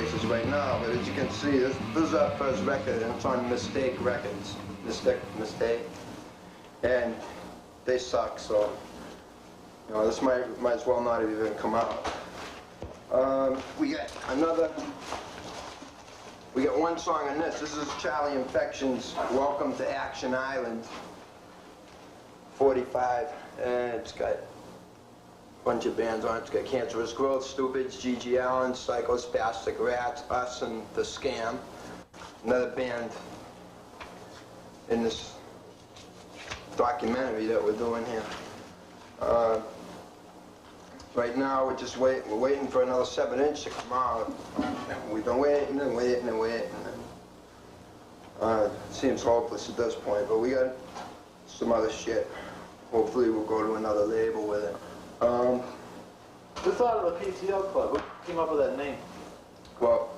places right now, but as you can see, this is our first record, and it's on Mistake Records. Mistake. And they suck, so, you know, this might as well not have even come out. We got one song on this. This is Charlie Infection's Welcome to Action Island, 45, and it's got a bunch of bands on it. It's got Cancerous Growth, Stupids, G.G. Allen, Psychospastic Rats, Us, and The Scam. Another band in this documentary that we're doing here. Right now, we're waiting for another 7-inch to come out. We've been waiting and waiting and waiting. It seems hopeless at this point, but we got some other shit. Hopefully we'll go to another label with it. Who thought of the PTL Klub? Who came up with that name? Well,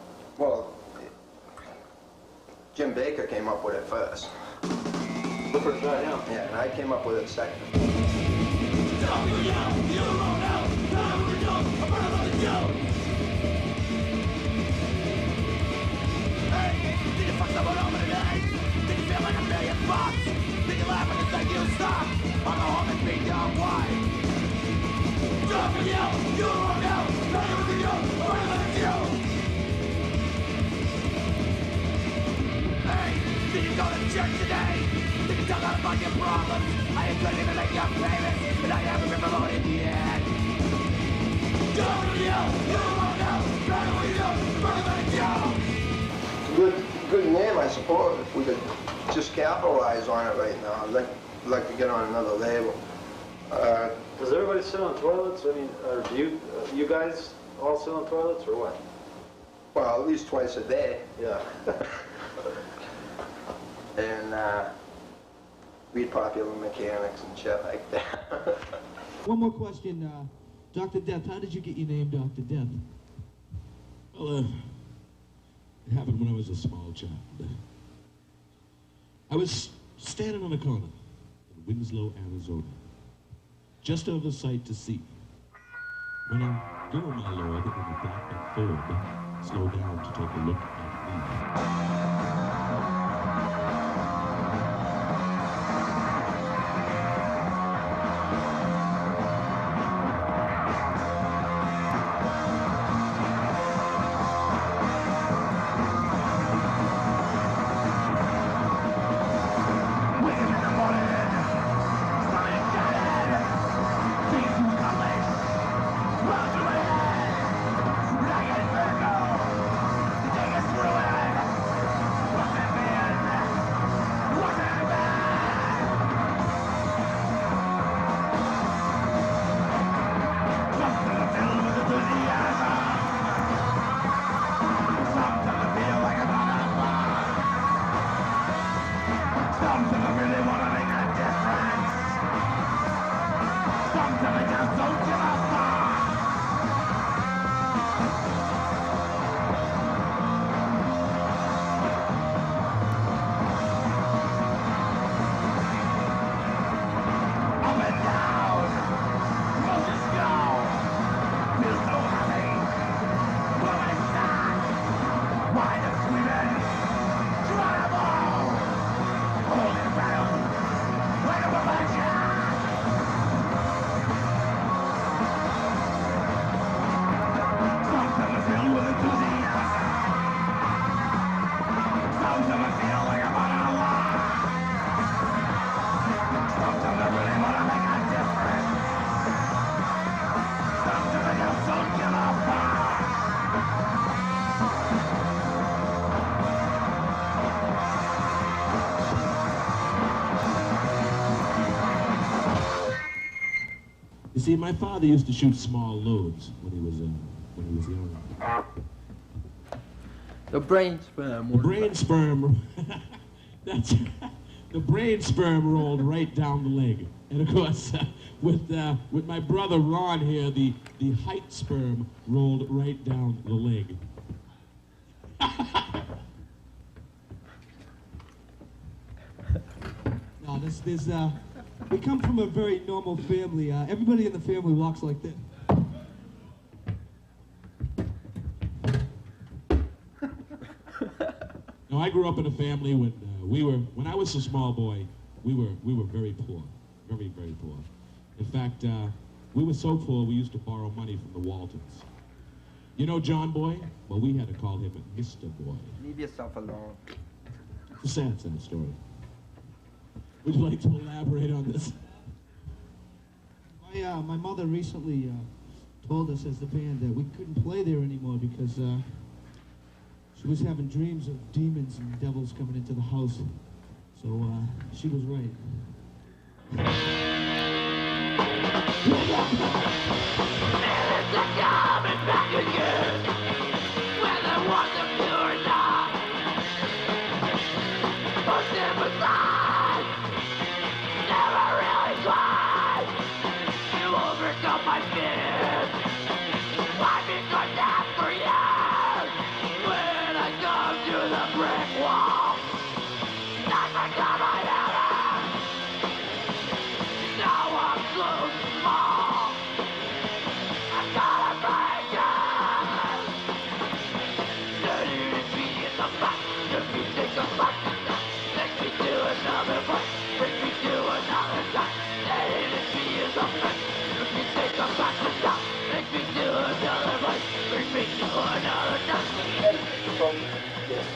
Jim Baker came up with it first. The first guy, yeah. Yeah, and I came up with it second. Did you go to church today? Did you talk about your problems? I ain't couldn't even make you famous, and I haven't been promoted yet. Good name, I suppose, if we could just capitalize on it right now. I'd like to get on another label. Does everybody sit on toilets? I mean, or do you guys all sit on toilets, or what? Well, at least twice a day. Yeah. And read Popular Mechanics and shit like that. One more question, Dr. Death. How did you get your name, Dr. Death? Well, it happened when I was a small child. I was standing on a corner in Winslow, Arizona, just out of sight to sea, when a girl, my lord, in a black Ford slowed down to take a look at me. You see, my father used to shoot small loads when he was young. The brain sperm. The brain sperm. That's the brain sperm rolled right down the leg, and of course, with my brother Ron here, the height sperm rolled right down the leg. No, we come from a very normal family. Everybody in the family walks like this. I grew up in a family when I was a small boy, we were very poor, very, very poor. In fact, we were so poor we used to borrow money from the Waltons. You know John Boy? Well, we had to call him Mr. Boy. Leave yourself alone. It's a sad story. Would you like to elaborate on this? My mother recently told us as the band that we couldn't play there anymore because she was having dreams of demons and devils coming into the house. So she was right.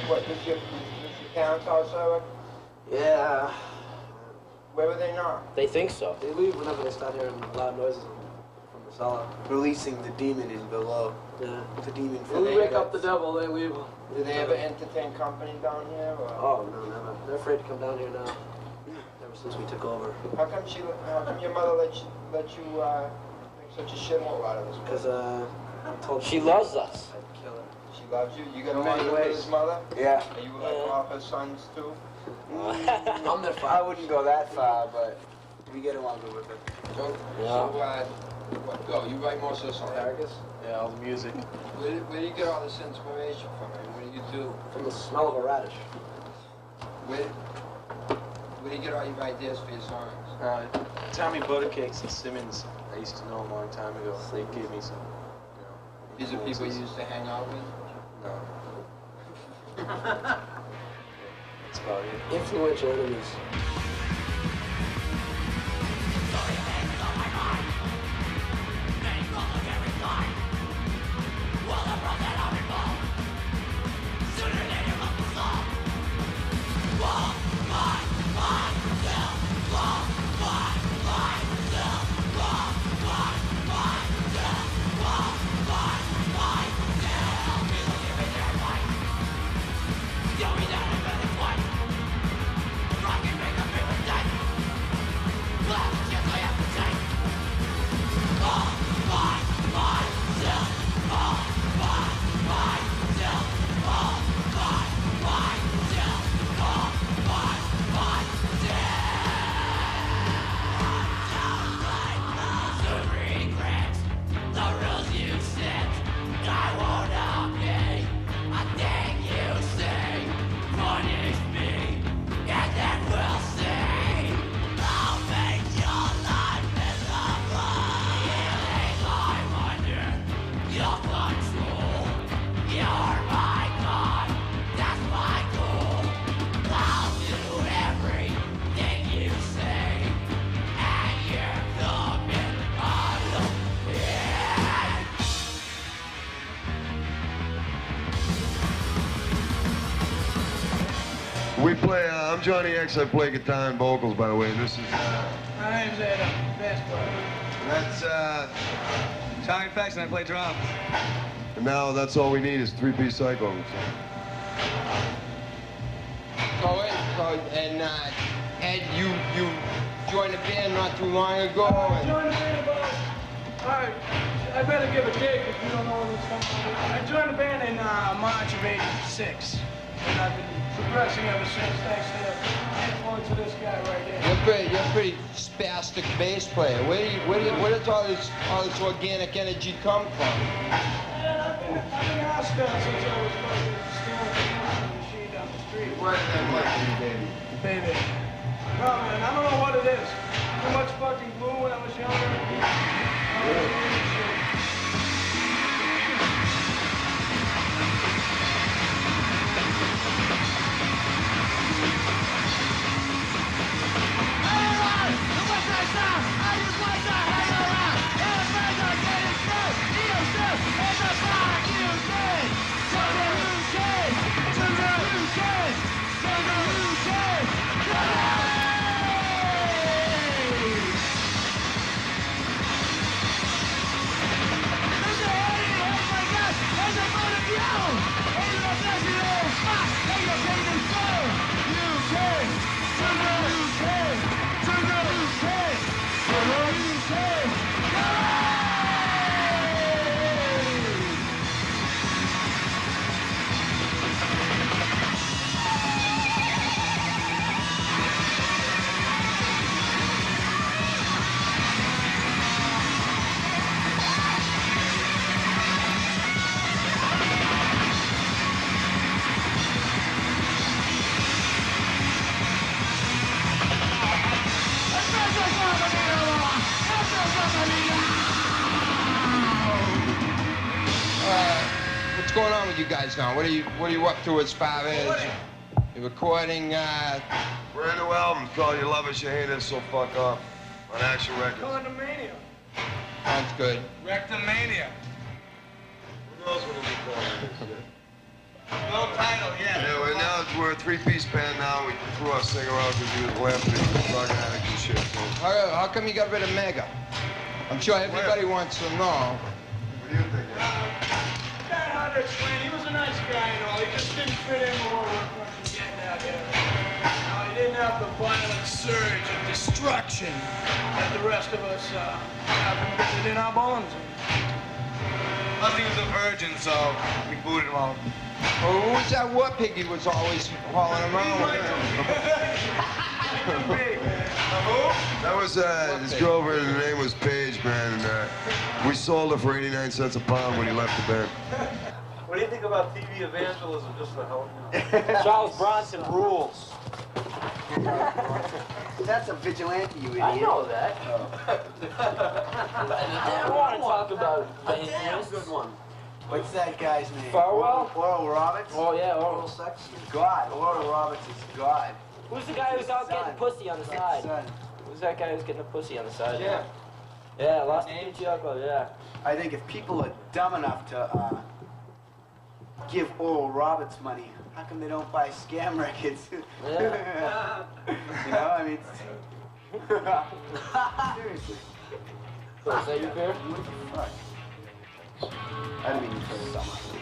What, this your parents' house, Eric? Yeah, Where were they not? they think so. They leave whenever they start hearing loud noises from the cellar. Releasing the demon in below. Yeah. The demon When from we wake up the devil, they leave. Do they ever entertain company down here? Or? Oh, no, never. They're afraid to come down here now. Ever since we took over. How come your mother let you make such a shithole out of this? Because, I told She loves us. I'd kill her. She loves you? You got In along many good with ways. his mother? Yeah. Are you like all her sons too? I'm their I father. wouldn't go that far, but we get along good with her. So, you write most of the songs? Yeah, all the music. Where do you get all this inspiration from? What do you do? From the smell of a radish. Where do you get all your ideas for your songs? Tommy Buttercakes and Simmons, I used to know him a long time ago. They gave me some, These are people you used to hang out with? No. That's about it. Influential enemies. We play, I'm Johnny X, I play guitar and vocals, by the way, and this is, My name's Adam, bass player. that's, Tommy Fax and I play drums. and now that's all we need is three-piece cycle. And Ed, you joined a band not too long ago. I joined the band about, alright, I better give a date if you don't know when this comes from. I joined the band in March of '86. And I've been progressing ever since, thanks to the influence of this guy right here. You're a pretty spastic bass player. Where does all this organic energy come from? And I've been asked since I was fucking stealing the machine down the street. Where's that baby? Baby. No, man, I don't know what it is. Too much fucking glue when I was younger. what's going on with you guys now? What are you up to as far as you're recording? Brand new album called You Love Us, You Hate Us, So Fuck Off on Action Records. Condomania. Sounds good. Rectomania. Who knows what it'll be called? No title yet. Yeah, we're a three-piece band now. We threw our singer out because he was laughing at drug addict and shit. So. How come you got rid of Mega? I'm sure everybody wants to know. What do you think? Kind of hard to explain. He was a nice guy and all. He just didn't fit in with what we're getting out here. He didn't have the violent surge of destruction that the rest of us have embedded in our bones. Plus, he was a virgin, so we booted him out. Well, who was that war pig he was always hauling around with? That was his girlfriend. Her name was Paige, man. And we sold her for 89 cents a pound when he left the band. What do you think about TV evangelism, just for help? Charles Bronson rules. That's a vigilante, you idiot. I know that. I want to talk about it. That's a good one. What's that guy's name? Farwell? Oral Roberts? Oh, yeah, Oral sex? God. Oral Roberts is God. Who's the guy who's out getting pussy on the side? Son. Who's that guy who's getting a pussy on the side? Yeah. Yeah, lost the PTL Klub, yeah. I think if people are dumb enough to give Oral Roberts money, how come they don't buy scam records? Yeah. You know, I mean, seriously. So, is that your beer? Fuck. I didn't mean to put it on my feet.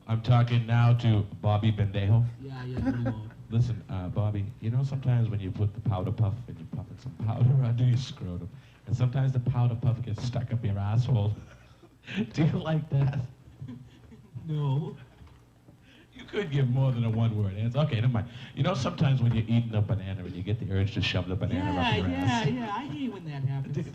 I'm talking now to Bobby Bendejo. Yeah, pretty well. Listen, Bobby, you know sometimes when you put the powder puff and you're puffing some powder under your scrotum, and sometimes the powder puff gets stuck up your asshole. Do you like that? No. You could give more than a one-word answer. Okay, never mind. You know sometimes when you're eating a banana and you get the urge to shove the banana up your ass? Yeah, I hate when that happens.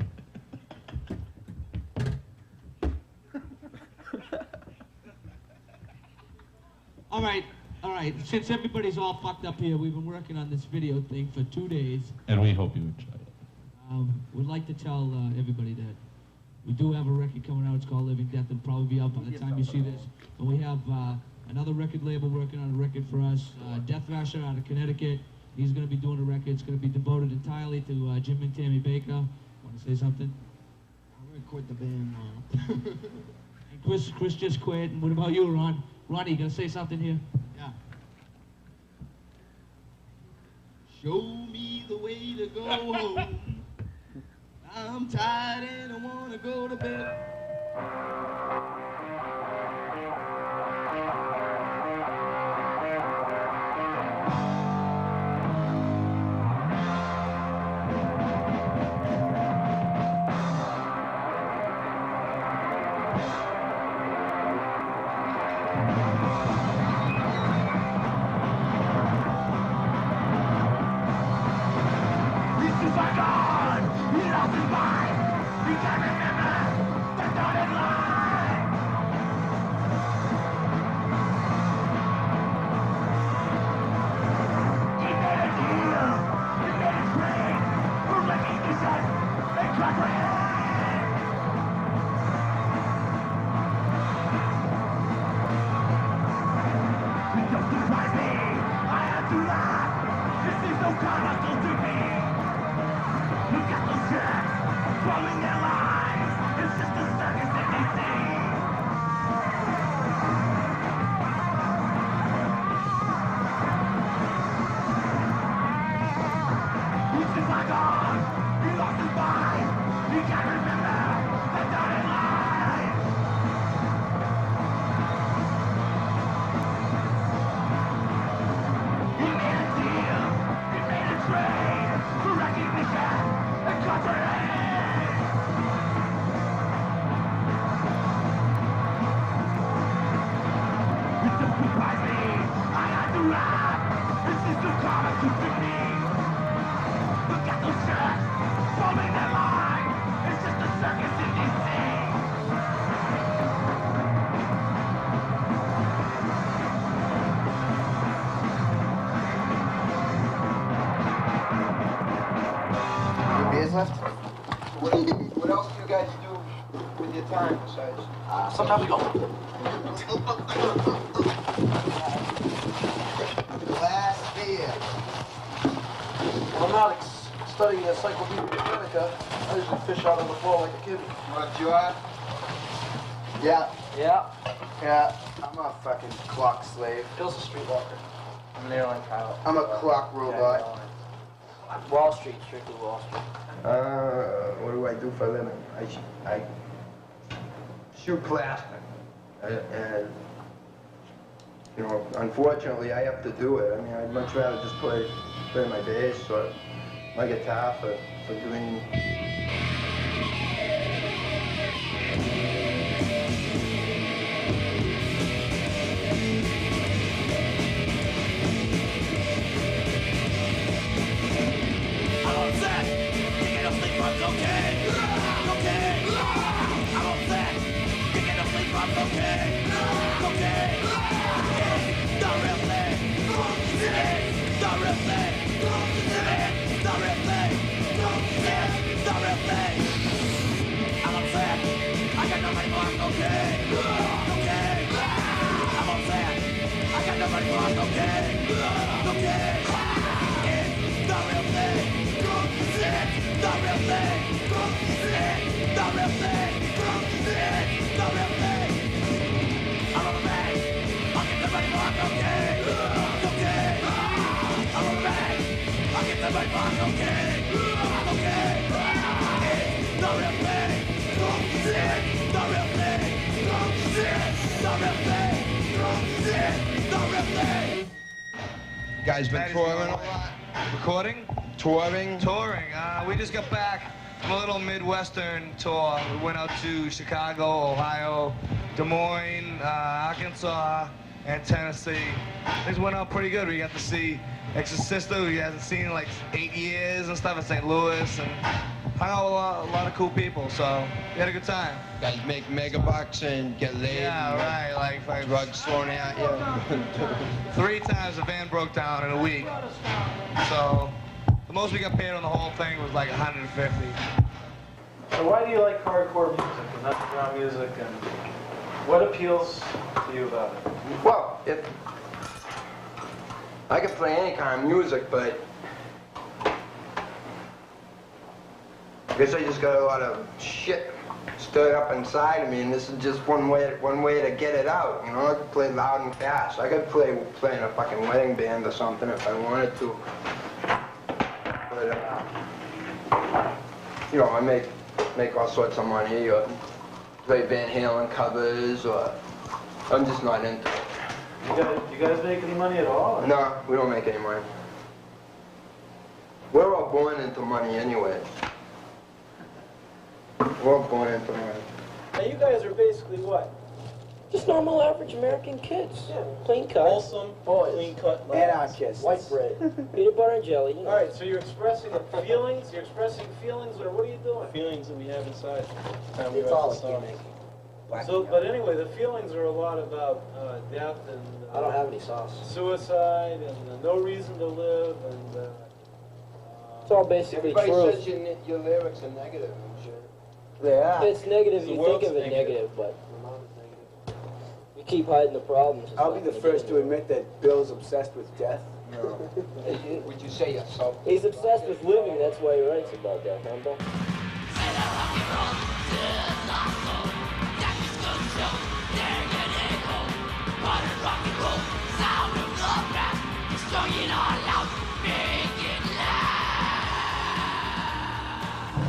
All right. Since everybody's all fucked up here, we've been working on this video thing for 2 days. And we hope you enjoy it. We'd like to tell everybody that we do have a record coming out. It's called Living Death. It'll probably be out by the time you see this. And we have another record label working on a record for us, Death Thrasher out of Connecticut. He's going to be doing a record. It's going to be devoted entirely to Jim and Tammy Baker. Want to say something? I'm going to quit the band now. And Chris just quit. And what about you, Ron? Ronnie, you going to say something here? Yeah. Show me the way to go home. I'm tired and I want to go to bed. What else do you guys do with your time besides? Sometimes we go. Last beer. When I'm not studying Encyclopedia Britannica, I usually fish out on the floor like a kid. What you are? Yeah. Yeah. Yeah. I'm a fucking clock slave. Bill's a street walker. I'm an airline pilot. I'm a clock robot. Wall Street, strictly Wall Street. What do I do for a living? I shoot plastic. And, you know, unfortunately, I have to do it. I mean, I'd much rather just play my bass or my guitar for doing... Guys been touring a lot? Recording? Touring? Touring. We just got back from a little Midwestern tour. We went out to Chicago, Ohio, Des Moines, Arkansas, and Tennessee. Things went out pretty good. We got to see Exorcista, who you haven't seen in like 8 years and stuff in St. Louis, and hung out with a lot of cool people, so we had a good time. Guys make mega bucks and get laid. Yeah, right, like drugs thrown at you. 3 times the van broke down in a week. So the most we got paid on the whole thing was like $150. So why do you like hardcore music and underground music, and what appeals to you about it? Well, I can play any kind of music, but I guess I just got a lot of shit stirred up inside of me, and this is just one way to get it out. You know, I could play loud and fast. I could play in a fucking wedding band or something if I wanted to. But you know, I make all sorts of money, or play Van Halen covers, or I'm just not into it. You guys make any money at all? No, we don't make any money. We're all born into money anyway. We're all born into money. Now you guys are basically what? Just normal, average American kids. Yeah. Clean cut. Wholesome, boys. clean cut. Anarchists. White bread. Peanut butter and jelly. You know. All right, so you're expressing feelings. You're expressing feelings, or what are you doing? Feelings that we have inside. Time we It's write all the a songs. gimmick. So, but anyway, the feelings are a lot about death and I don't have any sauce. suicide and no reason to live and. It's all basically Everybody true. says your lyrics are negative and shit. Yeah. It's negative. The You world's think of it negative. negative, but you keep hiding the problems. It's I'll not be the gonna first get to admit that Bill's obsessed with death. No. Would you say yourself? He's obsessed with living. That's why he writes about that, huh, Bill?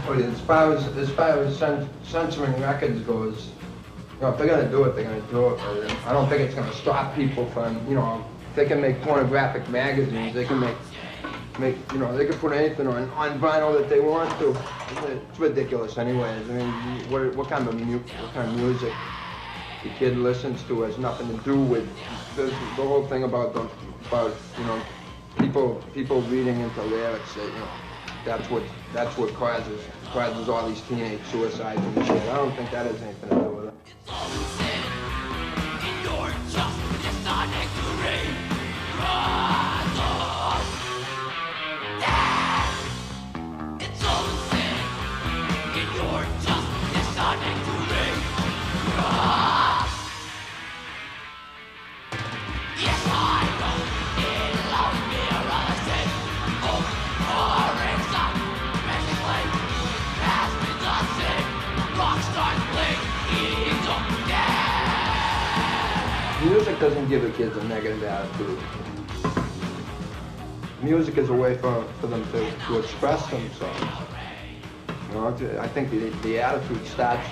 But as far as censoring records goes, you know, if they're gonna do it, they're gonna do it. I don't think it's gonna stop people from, you know, if they can make pornographic magazines, they can make, you know, they can put anything on vinyl that they want to. It's ridiculous, anyways. I mean, what kind of music the kid listens to has nothing to do with the whole thing about you know, people reading into lyrics. That, you know, that's what causes all these teenage suicides and shit. I don't think that has anything to do with it. Music doesn't give the kids a negative attitude. Music is a way for them to express themselves. You know, I think the attitude starts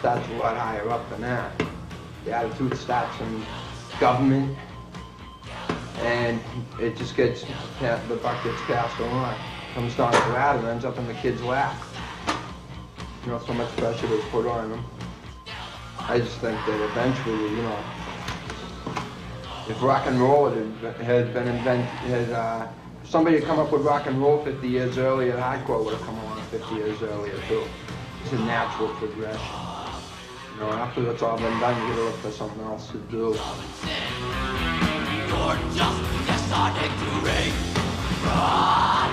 a lot higher up than that. The attitude starts in government, and it just gets, the buck gets passed along. Comes down to that and ends up in the kid's lap. You know, so much pressure is put on them. I just think that eventually, you know, if rock and roll had been invented, if somebody had come up with rock and roll 50 years earlier, hardcore would have come along 50 years earlier too. It's a natural progression. You know, after it's all been done, you gotta look for something else to do. You're just starting to run.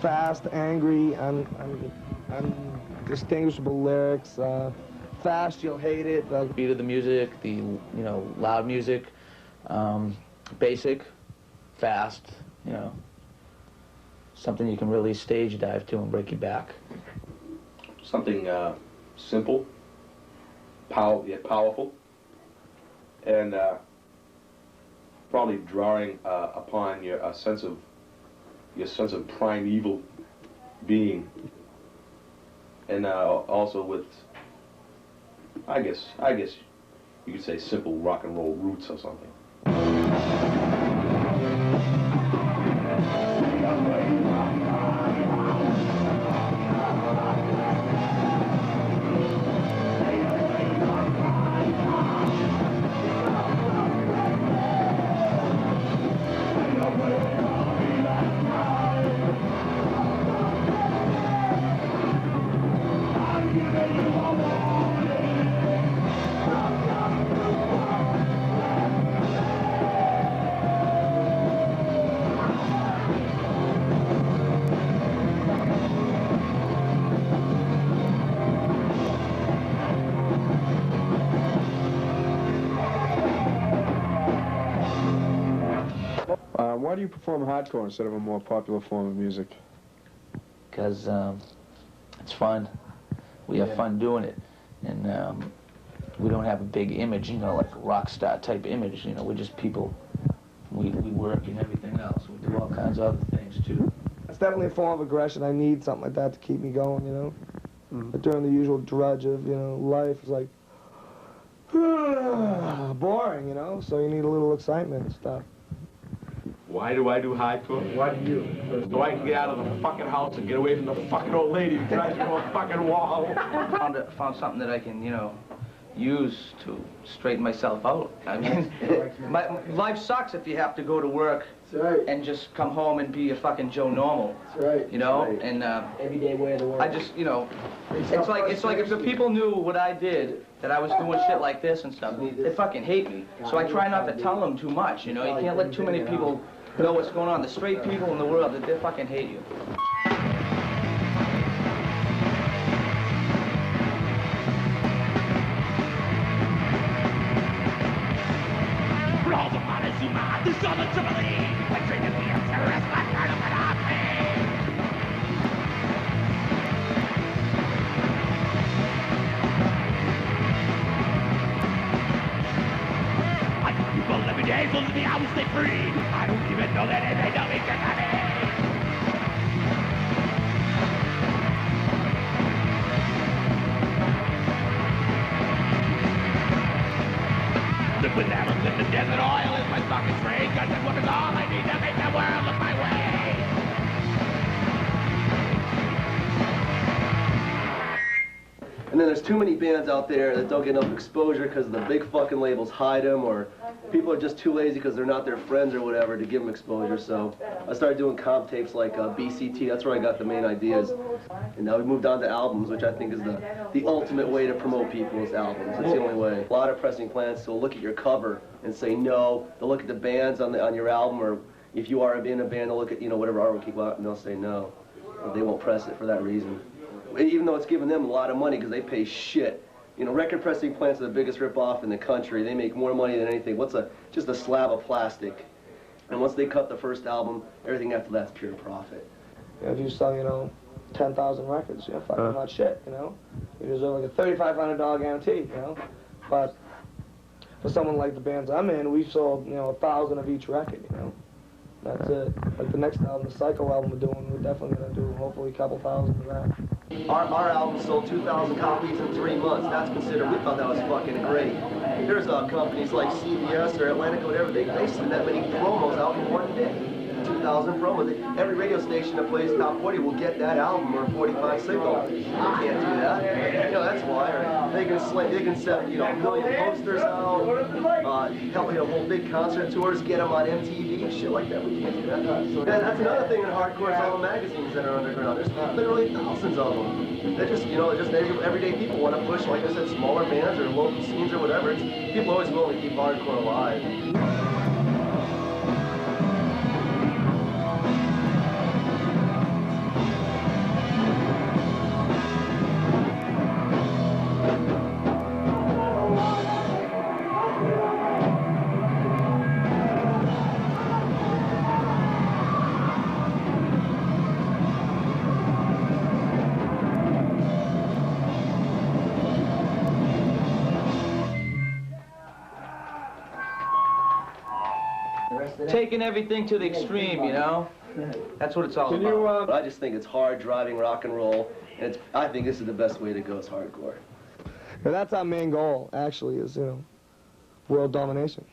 Fast, angry, undistinguishable lyrics. Fast, you'll hate it. The beat of the music, the loud music, basic, fast, something you can really stage dive to and break your back. Something simple, yet powerful, and probably drawing upon your sense of primeval being, and also with, I guess you could say, simple rock and roll roots or something. Why do you perform hardcore instead of a more popular form of music? Because it's fun. We have fun doing it, and we don't have a big image, you know, like a rock star type image. You know, we're just people. We work and everything else. We do all kinds of other things too. It's definitely a form of aggression. I need something like that to keep me going, you know. But during the usual drudge of, you know, life, it's like boring, you know. So you need a little excitement and stuff. Why do I do hardcore? Why do you? So I can get out of the fucking house and get away from the fucking old lady who drives me to a fucking wall. Found something that I can, you know, use to straighten myself out. I mean, life sucks if you have to go to work and just come home and be a fucking Joe Normal. That's right. You know, and everyday way of the world. I just, you know, it's like if the people knew what I did, that I was doing shit like this and stuff, they fucking hate me. So I try not to tell them too much. You know, you can't let too many people know what's going on. The straight people in the world, they fucking hate you. I will stay free. I don't even know that they know me to me. Liquid atoms in the desert oil is my fucking trade. Guns and weapons all I need to make the world look my way. And then there's too many bands out there that don't get enough exposure because the big fucking labels hide them, or people are just too lazy because they're not their friends or whatever to give them exposure. So I started doing comp tapes like BCT. That's where I got the main ideas. And now we moved on to albums, which I think is the ultimate way to promote people's albums. It's the only way. A lot of pressing plants will look at your cover and say no. They'll look at the bands on your album, or if you are in a band, they'll look at, you know, whatever artwork you got, and they'll say no. They won't press it for that reason. Even though it's giving them a lot of money because they pay shit. You know, record pressing plants are the biggest rip-off in the country. They make more money than anything. Just a slab of plastic. And once they cut the first album, everything after that's pure profit. You know, if you sell, you know, 10,000 records, you know, fucking hot shit, you know. You deserve like a $3,500 guarantee, you know. But for someone like the bands I'm in, we've sold, you know, 1,000 of each record, you know. That's it. Like the next album, the Psycho album we're doing, we're definitely going to do hopefully a couple thousand of that. Our album sold 2,000 copies in 3 months. That's considered, we thought that was fucking great. There's companies like CBS or Atlantic or whatever, they send that many promos out in one day. 2,000 promos. Every radio station that plays top 40 will get that album or 45 single. You can't do that. You know, that's why. Right? They can send, you know, a million posters out, help, you know, hold big concert tours, get them on MTV, shit like that. We can't do that. And that's another thing in hardcore is all the magazines that are underground. There's literally thousands of them. They're just, you know, just everyday people want to push, like I said, smaller bands or local scenes or whatever. People always willing to keep hardcore alive. Taking everything to the extreme, you know? That's what it's all about. I just think it's hard driving rock and roll, and I think this is the best way to go is hardcore. Yeah, that's our main goal, actually, is, you know, world domination.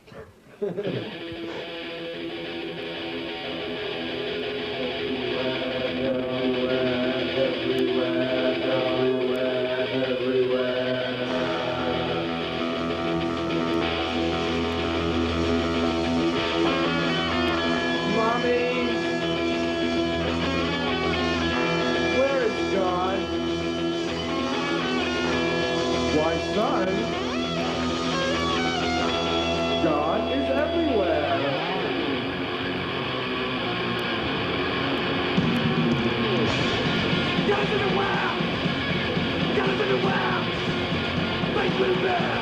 Why, son, God is everywhere. God is everywhere. God is everywhere. Make me mad.